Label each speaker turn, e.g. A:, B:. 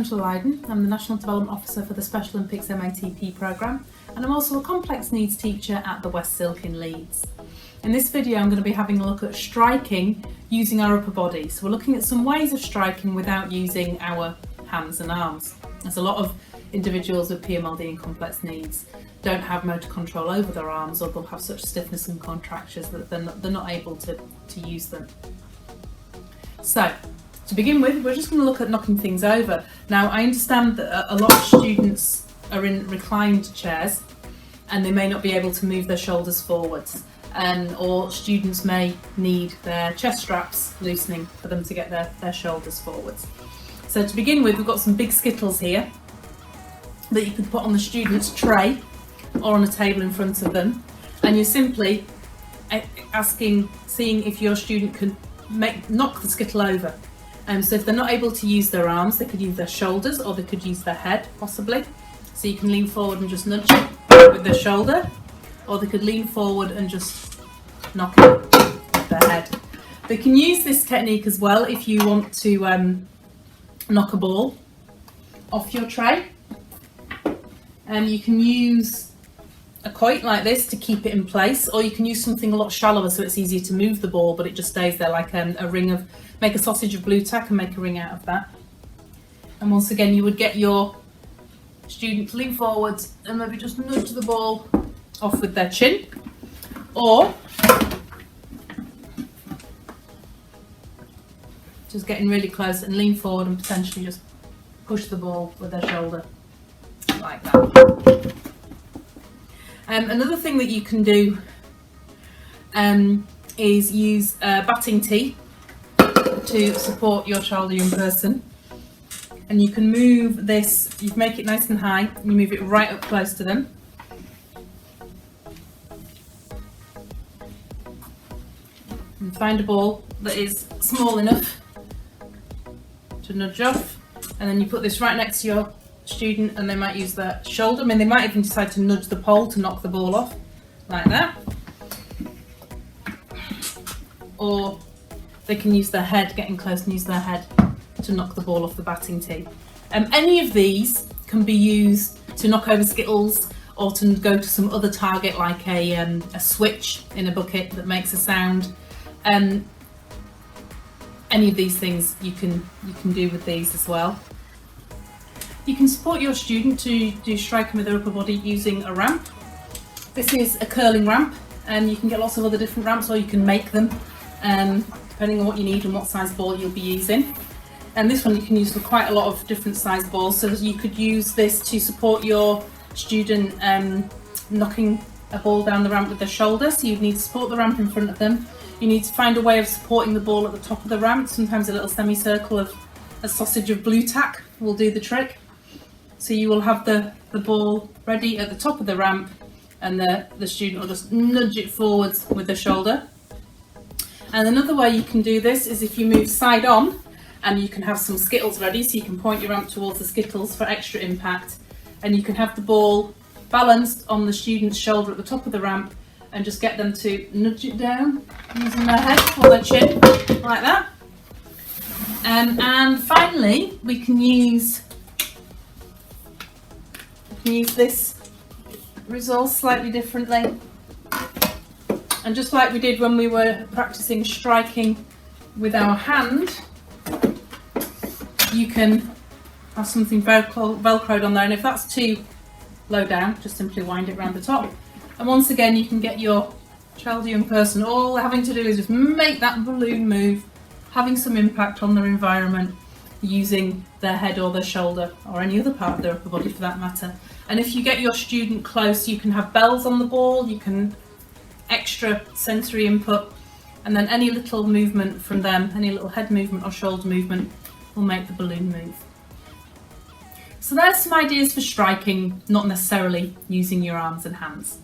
A: Angela Lydon. I'm the National Development Officer for the Special Olympics MATP programme, and I'm also a complex needs teacher at the West Silk in Leeds. In this video I'm going to be having a look at striking using our upper body. So we're looking at some ways of striking without using our hands and arms. There's a lot of individuals with PMLD and complex needs don't have motor control over their arms, or they'll have such stiffness and contractures that they're not able to use them. So to begin with, we're just going to look at knocking things over. Now, I understand that a lot of students are in reclined chairs and they may not be able to move their shoulders forwards, or students may need their chest straps loosening for them to get their shoulders forwards. So to begin with, we've got some big skittles here that you could put on the student's tray or on a table in front of them, and you're simply seeing if your student can knock the skittle over. So if they're not able to use their arms, they could use their shoulders, or they could use their head possibly. So you can lean forward and just nudge it with their shoulder, or they could lean forward and just knock it with their head. They can use this technique as well if you want to knock a ball off your tray. You can use a quoit like this to keep it in place, or you can use something a lot shallower so it's easier to move the ball, but it just stays there, like a ring of, make a sausage of blue tack and make a ring out of that. And once again, you would get your student to lean forwards and maybe just nudge the ball off with their chin, or just getting really close and lean forward and potentially just push the ball with their shoulder like that. Another thing that you can do is use a batting tee to support your child or young person, and you can move this, you make it nice and high, and you move it right up close to them. And find a ball that is small enough to nudge off, and then you put this right next to your student, and they might use their shoulder. I mean, they might even decide to nudge the pole to knock the ball off, like that. Or they can use their head, getting close, and use their head to knock the ball off the batting tee. Any of these can be used to knock over skittles, or to go to some other target like a switch in a bucket that makes a sound. Any of these things you can do with these as well. You can support your student to do striking with their upper body using a ramp. This is a curling ramp, and you can get lots of other different ramps, or you can make them depending on what you need and what size ball you'll be using. And this one you can use for quite a lot of different size balls, so you could use this to support your student knocking a ball down the ramp with their shoulder. So you'd need to support the ramp in front of them. You need to find a way of supporting the ball at the top of the ramp. Sometimes a little semicircle of a sausage of blue tack will do the trick. So you will have the ball ready at the top of the ramp, and the student will just nudge it forwards with the shoulder. And another way you can do this is if you move side on, and you can have some skittles ready, so you can point your ramp towards the skittles for extra impact, and you can have the ball balanced on the student's shoulder at the top of the ramp, and just get them to nudge it down using their head or their chin, like that. And finally, we can use this resource slightly differently. And just like we did when we were practicing striking with our hand, you can have something velcroed on there, and if that's too low down, just simply wind it around the top. And once again, you can get your child or young person, all they're having to do is just make that balloon move, having some impact on their environment, using their head or their shoulder, or any other part of their upper body for that matter. And if you get your student close, you can have bells on the ball, you can extra sensory input, and then any little movement from them, any little head movement or shoulder movement, will make the balloon move. So there's some ideas for striking, not necessarily using your arms and hands.